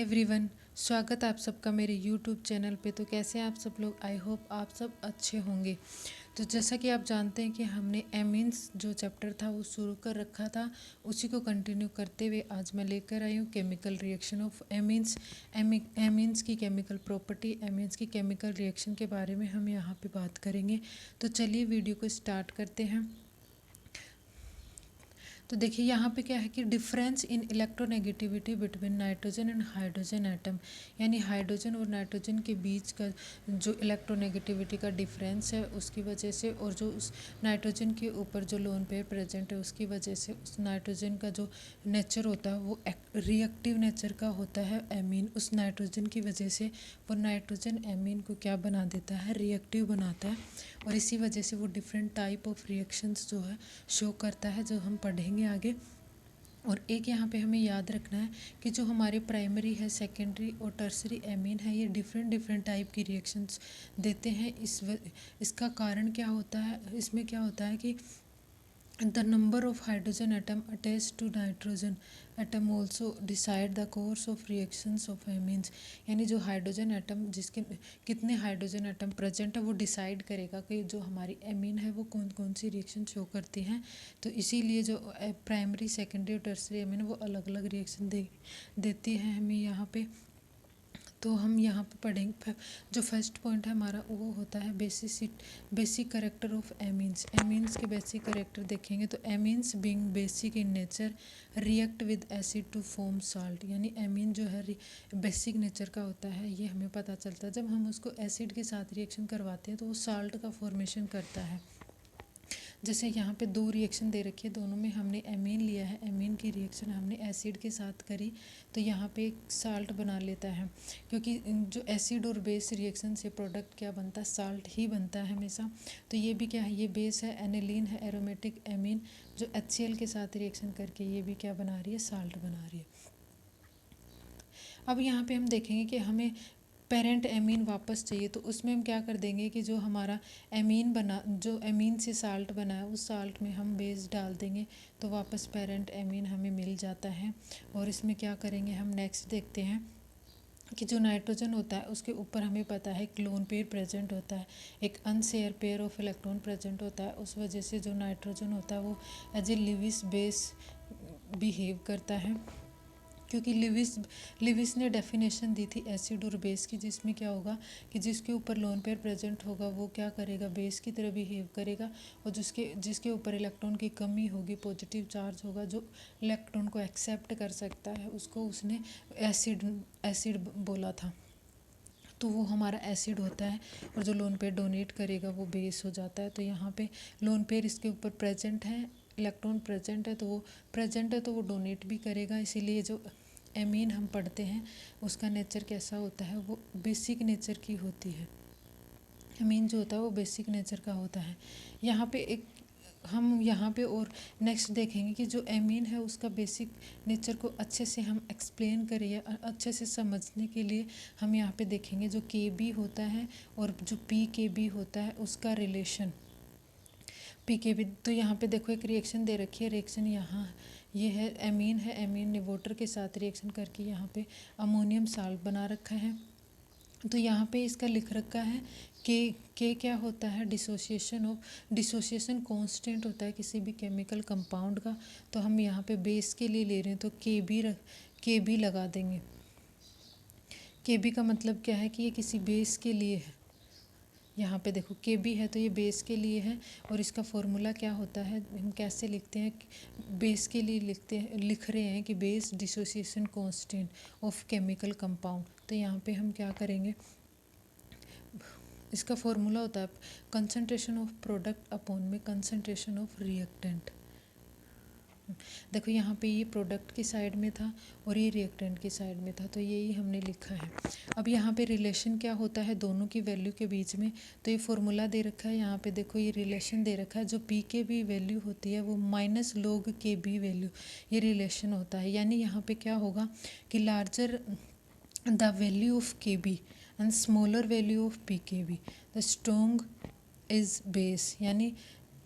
Everyone, स्वागत है आप सबका मेरे यूट्यूब चैनल पे। तो कैसे हैं आप सब लोग? आई होप आप सब अच्छे होंगे। तो जैसा कि आप जानते हैं कि हमने एमीन्स जो चैप्टर था वो शुरू कर रखा था, उसी को कंटिन्यू करते हुए आज मैं लेकर आई हूँ chemical reaction of amines. Amines की केमिकल प्रॉपर्टी, एमीन्स की केमिकल रिएक्शन के बारे में हम यहाँ पे बात करेंगे। तो चलिए वीडियो को स्टार्ट करते हैं। तो देखिए यहाँ पे क्या है कि difference in electronegativity between nitrogen and hydrogen atom, यानी हाइड्रोजन और नाइट्रोजन के बीच का जो इलेक्ट्रोनेगेटिविटी का डिफरेंस है उसकी वजह से, और जो उस नाइट्रोजन के ऊपर जो लोन पेयर प्रेजेंट है उसकी वजह से उस नाइट्रोजन का जो नेचर होता है वो रिएक्टिव नेचर का होता है। एमीन उस नाइट्रोजन की वजह से वो नाइट्रोजन एमीन को क्या बना देता है, रिएक्टिव बनाता है, और इसी वजह से वो डिफरेंट टाइप ऑफ रिएक्शंस जो है शो करता है, जो हम पढ़ेंगे आगे। और एक यहाँ पे हमें याद रखना है कि जो हमारे प्राइमरी है, सेकेंडरी और टर्सरी एमीन है, ये डिफरेंट टाइप की रिएक्शंस देते हैं। इसका कारण क्या होता है, इसमें क्या होता है कि the number of hydrogen atom attached to nitrogen atom also decide the course of reactions of amines, यानी जो हाइड्रोजन एटम जिसके कितने हाइड्रोजन एटम प्रेजेंट है वो डिसाइड करेगा कि जो हमारी एमीन है वो कौन कौन सी रिएक्शन शो करती हैं। तो इसीलिए जो प्राइमरी, सेकेंडरी और टर्सरी एमीन वो अलग अलग रिएक्शन देती हैं हमें यहाँ पे। तो हम यहाँ पे पढ़ेंगे, जो फर्स्ट पॉइंट है हमारा वो होता है basic character of amines. Amines के बेसिक करेक्टर देखेंगे तो amines being basic in nature react with acid to form salt, यानी एमीन जो है बेसिक नेचर का होता है, ये हमें पता चलता है जब हम उसको एसिड के साथ रिएक्शन करवाते हैं तो वो साल्ट का फॉर्मेशन करता है। जैसे यहाँ पे दो रिएक्शन दे रखी है, दोनों में हमने एमीन लिया है, एमीन की रिएक्शन हमने एसिड के साथ करी तो यहाँ पे एक साल्ट बना लेता है, क्योंकि जो एसिड और बेस रिएक्शन से प्रोडक्ट क्या बनता है, साल्ट ही बनता है हमेशा। तो ये भी क्या है, ये बेस है, एनिलीन है, एरोमेटिक एमीन जो HCl के साथ रिएक्शन करके ये भी क्या बना रही है, साल्ट बना रही है। अब यहाँ पे हम देखेंगे कि हमें पेरेंट एमीन वापस चाहिए, तो उसमें हम क्या कर देंगे कि जो हमारा एमीन बना, जो एमीन से साल्ट बना है उस साल्ट में हम बेस डाल देंगे तो वापस पेरेंट एमीन हमें मिल जाता है। और इसमें क्या करेंगे हम नेक्स्ट देखते हैं कि जो नाइट्रोजन होता है उसके ऊपर हमें पता है एक लोन पेयर प्रेजेंट होता है, एक unshare pair of electron present होता है, उस वजह से जो नाइट्रोजन होता है वो as a Lewis base behave करता है। क्योंकि लिविस ने डेफिनेशन दी थी एसिड और बेस की, जिसमें क्या होगा कि जिसके ऊपर लोन पेयर प्रेजेंट होगा वो क्या करेगा, बेस की तरह बिहेव करेगा, और जिसके ऊपर इलेक्ट्रॉन की कमी होगी, पॉजिटिव चार्ज होगा, जो इलेक्ट्रॉन को एक्सेप्ट कर सकता है, उसको उसने एसिड बोला था, तो वो हमारा एसिड होता है। और जो लोन पेयर डोनेट करेगा वो बेस हो जाता है। तो यहाँ पे लोन पेयर इसके ऊपर प्रेजेंट है, इलेक्ट्रॉन प्रेजेंट है तो वो डोनेट भी करेगा। इसीलिए जो एमीन हम पढ़ते हैं उसका नेचर कैसा होता है, वो बेसिक नेचर की होती है। एमीन जो होता है वो बेसिक नेचर का होता है। यहाँ पे हम यहाँ पे और नेक्स्ट देखेंगे कि जो एमीन है उसका बेसिक नेचर को अच्छे से हम एक्सप्लेन करिए, अच्छे से समझने के लिए हम यहाँ पे देखेंगे जो Kb होता है और जो Pkb होता है उसका रिलेशन। Pkb, तो यहाँ पे देखो एक रिएक्शन दे रखी है, रिएक्शन यहाँ ये है, एमीन है, एमीन ने वाटर के साथ रिएक्शन करके यहाँ पे अमोनियम साल्ट बना रखा है। तो यहाँ पे इसका लिख रखा है के क्या होता है, डिसोसिएशन कांस्टेंट होता है किसी भी केमिकल कंपाउंड का। तो हम यहाँ पे बेस के लिए ले रहे हैं तो के बी लगा देंगे। के बी का मतलब क्या है कि ये किसी बेस के लिए है। यहाँ पे देखो के बी है तो ये बेस के लिए है, और इसका फॉर्मूला क्या होता है, हम कैसे लिखते हैं, बेस के लिए लिख रहे हैं कि base dissociation constant of chemical compound. तो यहाँ पे हम क्या करेंगे, इसका फॉर्मूला होता है कंसंट्रेशन ऑफ प्रोडक्ट अपॉन में कंसंट्रेशन ऑफ रिएक्टेंट। देखो यहाँ पे ये प्रोडक्ट की साइड में था और ये रिएक्टेंट की साइड में था, तो यही हमने लिखा है। अब यहाँ पे रिलेशन क्या होता है दोनों की वैल्यू के बीच में, तो ये फॉर्मूला दे रखा है, यहाँ पे देखो ये रिलेशन दे रखा है, जो पी के बी वैल्यू होती है वो minus log K B value, ये रिलेशन होता है। यानी यहाँ पे क्या होगा कि larger the value of K B and smaller value of P K B the strong is base, यानी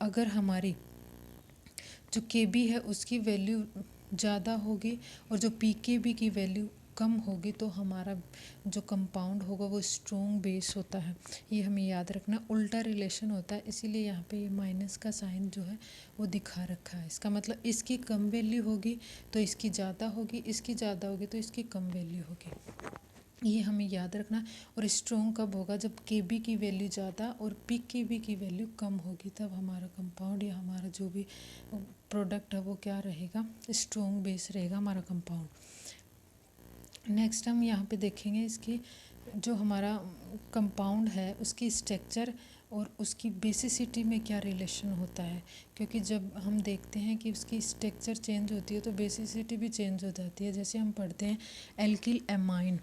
अगर हमारी जो के बी है उसकी वैल्यू ज़्यादा होगी और जो पी के बी की वैल्यू कम होगी तो हमारा जो कंपाउंड होगा वो स्ट्रॉन्ग बेस होता है। ये हमें याद रखना, उल्टा रिलेशन होता है, इसीलिए यहाँ पे ये माइनस का साइन जो है वो दिखा रखा है। इसका मतलब इसकी कम वैल्यू होगी तो इसकी ज़्यादा होगी, इसकी ज़्यादा होगी तो इसकी कम वैल्यू होगी, ये हमें याद रखना। और स्ट्रॉन्ग कब होगा, जब Kb की वैल्यू ज़्यादा और Pkb की वैल्यू कम होगी, तब हमारा कंपाउंड या हमारा जो भी प्रोडक्ट है वो क्या रहेगा, स्ट्रॉन्ग बेस रहेगा हमारा कंपाउंड। नेक्स्ट हम यहाँ पे देखेंगे इसकी जो हमारा कंपाउंड है उसकी स्ट्रक्चर और उसकी बेसिसिटी में क्या रिलेशन होता है, क्योंकि जब हम देखते हैं कि उसकी स्ट्रक्चर चेंज होती है तो बेसिसिटी भी चेंज हो जाती है। जैसे हम पढ़ते हैं एल्किल एमाइन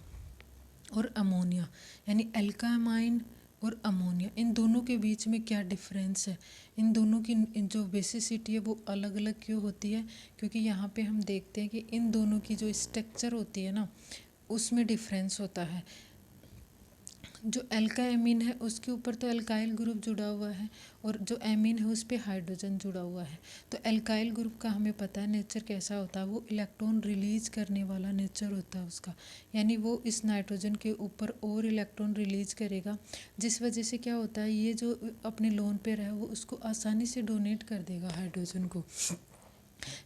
और अमोनिया, यानी एल्कामाइन और अमोनिया, इन दोनों के बीच में क्या डिफरेंस है, इन दोनों की जो बेसिसिटी है वो अलग अलग क्यों होती है, क्योंकि यहाँ पे हम देखते हैं कि इन दोनों की जो स्ट्रक्चर होती है ना उसमें डिफरेंस होता है। जो एल्का एमीन है उसके ऊपर तो एल्काइल ग्रुप जुड़ा हुआ है और जो एमीन है उस पर हाइड्रोजन जुड़ा हुआ है। तो एल्काइल ग्रुप का हमें पता है नेचर कैसा होता है, वो इलेक्ट्रॉन रिलीज करने वाला नेचर होता है उसका, यानी वो इस नाइट्रोजन के ऊपर और इलेक्ट्रॉन रिलीज करेगा, जिस वजह से क्या होता है ये जो अपने लोन पे रहे वो उसको आसानी से डोनेट कर देगा हाइड्रोजन को।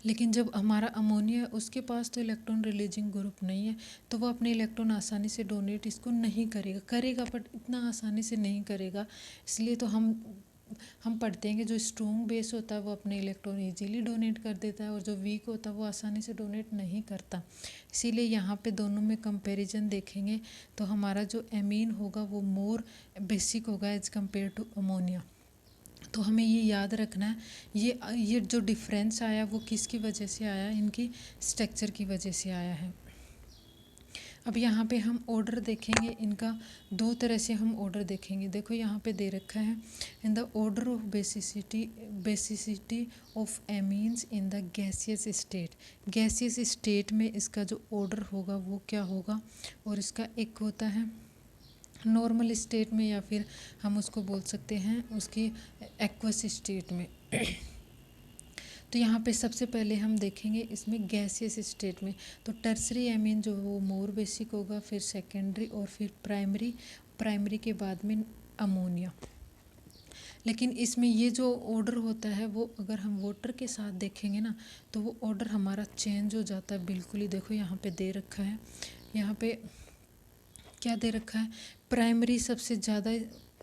लेकिन जब हमारा अमोनिया है उसके पास तो इलेक्ट्रॉन रिलीजिंग ग्रुप नहीं है, तो वो अपने इलेक्ट्रॉन आसानी से डोनेट इसको नहीं करेगा बट इतना आसानी से नहीं करेगा। इसलिए तो हम पढ़ते हैं कि जो स्ट्रॉन्ग बेस होता है वो अपने इलेक्ट्रॉन इजीली डोनेट कर देता है और जो वीक होता है वो आसानी से डोनेट नहीं करता। इसीलिए यहाँ पे दोनों में कंपैरिजन देखेंगे तो हमारा जो एमीन होगा वो मोर बेसिक होगा एज कम्पेयर टू अमोनिया। तो हमें ये याद रखना है, ये जो डिफरेंस आया वो किसकी वजह से आया, इनकी स्ट्रक्चर की वजह से आया है। अब यहाँ पे हम ऑर्डर देखेंगे, इनका दो तरह से हम ऑर्डर देखेंगे। देखो यहाँ पे दे रखा है in the order of basicity of amines in the gaseous state. Gaseous state में इसका जो ऑर्डर होगा वो क्या होगा, और इसका एक होता है नॉर्मल स्टेट में, या फिर हम उसको बोल सकते हैं उसकी एक्वस स्टेट में। तो यहाँ पे सबसे पहले हम देखेंगे इसमें गैसियस स्टेट में, तो टर्सरी एमीन जो वो मोर बेसिक होगा, फिर सेकेंडरी और फिर प्राइमरी के बाद में अमोनिया। लेकिन इसमें ये जो ऑर्डर होता है वो अगर हम वाटर के साथ देखेंगे ना तो वो ऑर्डर हमारा चेंज हो जाता है बिल्कुल ही। देखो यहाँ पे दे रखा है, यहाँ पे क्या दे रखा है, प्राइमरी सबसे ज़्यादा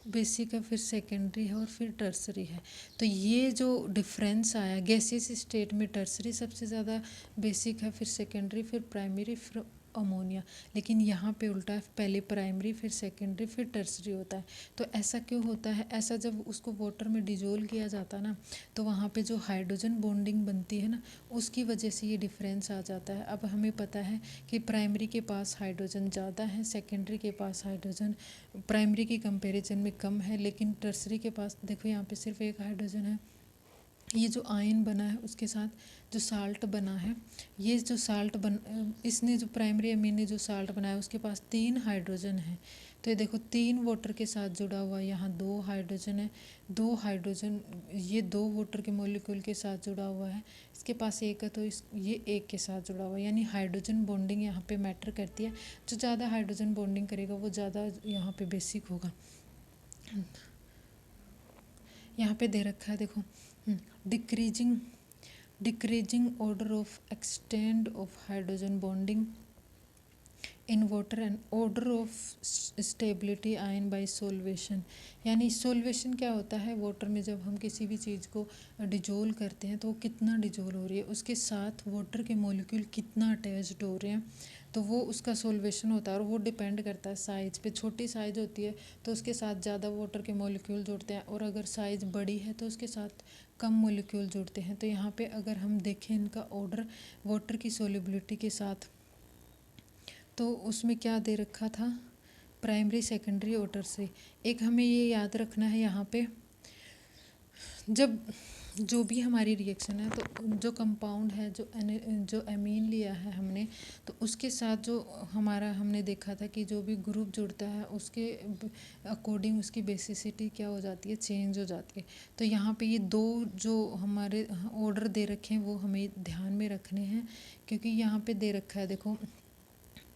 बेसिक है, फिर सेकेंडरी है और फिर टर्सरी है। तो ये जो डिफरेंस आया गैसियस स्टेट में टर्सरी सबसे ज़्यादा बेसिक है, फिर सेकेंडरी, फिर प्राइमरी, फिर अमोनिया। लेकिन यहाँ पे उल्टा है, पहले प्राइमरी फिर सेकेंडरी फिर टर्सरी होता है। तो ऐसा क्यों होता है, ऐसा जब उसको वाटर में डिजोल्व किया जाता ना तो वहाँ पे जो हाइड्रोजन बॉन्डिंग बनती है ना उसकी वजह से ये डिफरेंस आ जाता है। अब हमें पता है कि प्राइमरी के पास हाइड्रोजन ज़्यादा है, सेकेंडरी के पास हाइड्रोजन प्राइमरी की कंपैरिजन में कम है, लेकिन टर्सरी के पास देखो यहाँ पे सिर्फ एक हाइड्रोजन है। ये जो आयन बना है उसके साथ जो साल्ट बना है, ये जो साल्ट इसने जो प्राइमरी अमीन ने जो साल्ट बनाया उसके पास 3 हाइड्रोजन है। तो ये देखो 3 वाटर के साथ जुड़ा हुआ, यहाँ 2 हाइड्रोजन है, 2 हाइड्रोजन ये 2 वाटर के मॉलिक्यूल के साथ जुड़ा हुआ है, इसके पास एक है तो ये एक के साथ जुड़ा हुआ है, यानी हाइड्रोजन बॉन्डिंग यहाँ पे मैटर करती है। जो ज़्यादा हाइड्रोजन बॉन्डिंग करेगा वो ज़्यादा यहाँ पे बेसिक होगा। यहाँ पे दे रखा है देखो decreasing order of extend of hydrogen bonding in water and order of stability ion bye solution. यानी सोल्वेशन क्या होता है, वाटर में जब हम किसी भी चीज़ को डिजोल्व करते हैं तो वो कितना डिजोल्व हो रही है, उसके साथ वाटर के मॉलिक्यूल कितना अटैच्ड हो रहे हैं, तो वो उसका सोल्वेशन होता है। और वो डिपेंड करता है साइज़ पे, छोटी साइज़ होती है तो उसके साथ ज़्यादा वाटर के मॉलिक्यूल जुड़ते हैं, और अगर साइज़ बड़ी है तो उसके साथ कम मॉलिक्यूल जुड़ते हैं। तो यहाँ पे अगर हम देखें इनका ऑर्डर वाटर की सोल्युबिलिटी के साथ, तो उसमें क्या दे रखा था, प्राइमरी सेकेंडरी ऑर्डर से। एक हमें ये याद रखना है यहाँ पे जब जो भी हमारी रिएक्शन है तो जो कंपाउंड है जो एमीन लिया है हमने, तो उसके साथ जो हमारा हमने देखा था कि जो भी ग्रुप जुड़ता है उसके अकॉर्डिंग उसकी बेसिसिटी क्या हो जाती है, चेंज हो जाती है। तो यहाँ पे ये 2 जो हमारे ऑर्डर दे रखे हैं वो हमें ध्यान में रखने हैं, क्योंकि यहाँ पे दे रखा है देखो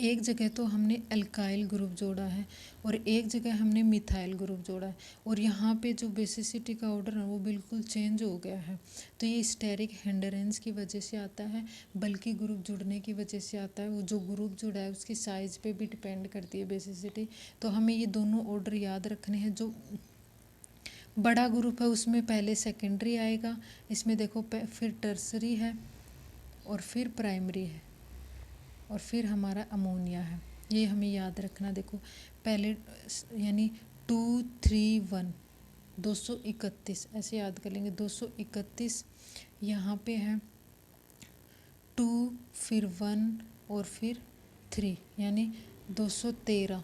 एक जगह तो हमने अल्काइल ग्रुप जोड़ा है और एक जगह हमने मिथाइल ग्रुप जोड़ा है, और यहाँ पे जो बेसिसिटी का ऑर्डर है वो बिल्कुल चेंज हो गया है। तो ये स्टेरिक हिंडरेंस की वजह से आता है, बल्कि ग्रुप जुड़ने की वजह से आता है। वो जो ग्रुप जुड़ा है उसकी साइज़ पे भी डिपेंड करती है बेसिसिटी। तो हमें ये दोनों ऑर्डर याद रखने हैं। जो बड़ा ग्रुप है उसमें पहले सेकेंडरी आएगा, इसमें देखो फिर टर्सरी है और फिर प्राइमरी है और फिर हमारा अमोनिया है। ये हमें याद रखना। देखो पहले यानी 231 231 ऐसे याद कर लेंगे। 231 यहाँ पे है 2 फिर 1 और फिर 3 यानी 213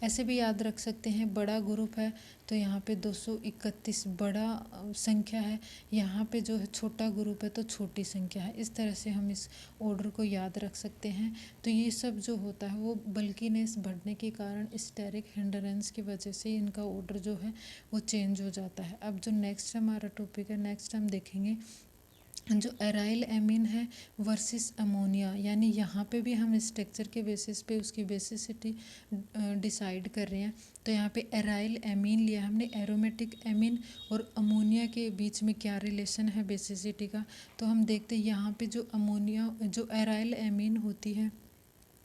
ऐसे भी याद रख सकते हैं। बड़ा ग्रुप है तो यहाँ पे 231 बड़ा संख्या है, यहाँ पे जो है छोटा ग्रुप है तो छोटी संख्या है। इस तरह से हम इस ऑर्डर को याद रख सकते हैं। तो ये सब जो होता है वो बल्कीनेस बढ़ने के कारण स्टेरिक हिंडरेंस की वजह से इनका ऑर्डर जो है वो चेंज हो जाता है। अब जो नेक्स्ट हमारा टॉपिक है, नेक्स्ट हम देखेंगे जो एराइल एमीन है वर्सेस अमोनिया, यानी यहाँ पे भी हम स्ट्रक्चर के बेसिस पे उसकी बेसिसिटी डिसाइड कर रहे हैं। तो यहाँ पे एराइल एमीन लिया हमने, एरोमेटिक एमीन और अमोनिया के बीच में क्या रिलेशन है बेसिसिटी का। तो हम देखते हैं यहाँ पे जो अमोनिया जो एराइल एमीन होती है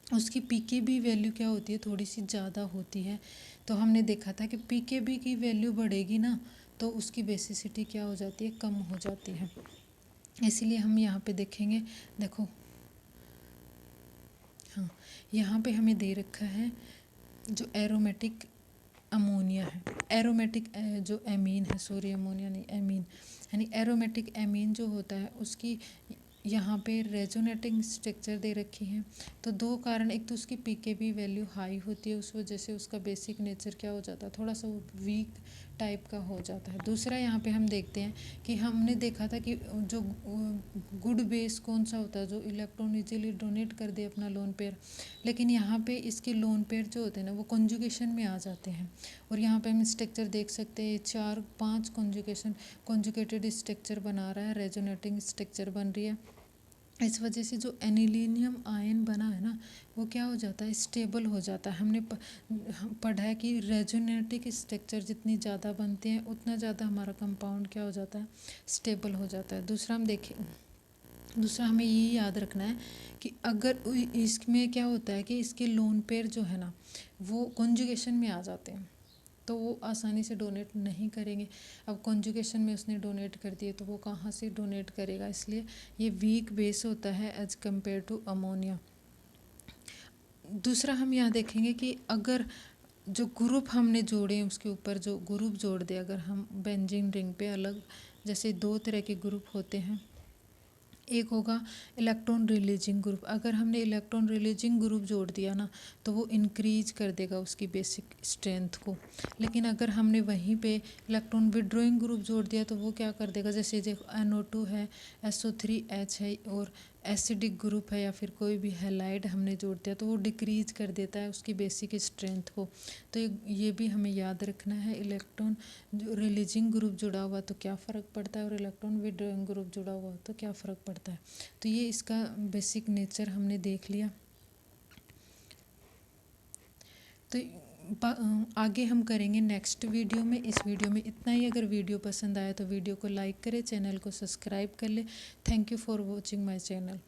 उसकी पीकेबी वैल्यू क्या होती है, थोड़ी सी ज़्यादा होती है। तो हमने देखा था कि पीकेबी की वैल्यू बढ़ेगी ना तो उसकी बेसिसिटी क्या हो जाती है, कम हो जाती है। इसीलिए हम यहाँ पे देखेंगे। देखो हाँ, यहाँ पे हमें दे रखा है जो एरोमेटिक अमोनिया है, एरोमेटिक जो एमीन है, सॉरी अमोनिया नहीं एमीन, यानी एरोमेटिक एमीन जो होता है उसकी यहाँ पे रेजोनेटिंग स्ट्रक्चर दे रखी है। तो दो कारण, एक तो उसकी पीकेबी वैल्यू हाई होती है, उस वजह से उसका बेसिक नेचर क्या हो जाता है, थोड़ा सा वो वीक टाइप का हो जाता है। दूसरा यहाँ पे हम देखते हैं कि हमने देखा था कि जो गुड बेस कौन सा होता है, जो इलेक्ट्रॉन इजीली डोनेट कर दे अपना लोन पेयर, लेकिन यहाँ पे इसके लोन पेयर जो होते हैं ना वो कॉन्जुगेशन में आ जाते हैं। और यहाँ पे हम स्ट्रक्चर देख सकते हैं 4-5 कॉन्जुगेटेड स्ट्रक्चर बना रहा है, रेजोनेटिंग स्ट्रक्चर बन रही है। इस वजह से जो एनिलीनियम आयन बना है ना वो क्या हो जाता है, स्टेबल हो जाता है। हमने पढ़ा है कि रेजोनेटिक स्ट्रक्चर जितनी ज़्यादा बनते हैं उतना ज़्यादा हमारा कंपाउंड क्या हो जाता है, स्टेबल हो जाता है। दूसरा हमें ये याद रखना है कि अगर इसमें क्या होता है कि इसके लोन पेयर जो है ना वो कॉन्जुगेशन में आ जाते हैं तो वो आसानी से डोनेट नहीं करेंगे। अब कॉन्जुगेशन में उसने डोनेट कर दिए तो वो कहाँ से डोनेट करेगा, इसलिए ये वीक बेस होता है एज कम्पेयर टू अमोनिया। दूसरा हम यहाँ देखेंगे कि अगर जो ग्रुप हमने जोड़े हैं उसके ऊपर जो ग्रुप जोड़ दे, अगर हम बेंजीन रिंग पे अलग, जैसे 2 तरह के ग्रुप होते हैं, एक होगा इलेक्ट्रॉन रिलीजिंग ग्रुप। अगर हमने इलेक्ट्रॉन रिलीजिंग ग्रुप जोड़ दिया ना तो वो इंक्रीज कर देगा उसकी बेसिक स्ट्रेंथ को। लेकिन अगर हमने वहीं पे इलेक्ट्रॉन विड्रॉइंग ग्रुप जोड़ दिया तो वो क्या कर देगा, जैसे देखो NO2 है, SO3H है और एसिडिक ग्रुप है या फिर कोई भी हैलाइड हमने जोड़ दिया तो वो डिक्रीज कर देता है उसकी बेसिक स्ट्रेंथ को। तो ये भी हमें याद रखना है। इलेक्ट्रॉन जो रिलीजिंग ग्रुप जुड़ा हुआ तो क्या फ़र्क पड़ता है और इलेक्ट्रॉन विड्रॉइंग ग्रुप जुड़ा हुआ तो क्या फ़र्क पड़ता है। तो ये इसका बेसिक नेचर हमने देख लिया। तो आगे हम करेंगे नेक्स्ट वीडियो में। इस वीडियो में इतना ही। अगर वीडियो पसंद आया तो वीडियो को लाइक करें, चैनल को सब्सक्राइब कर ले। Thank you for watching my channel.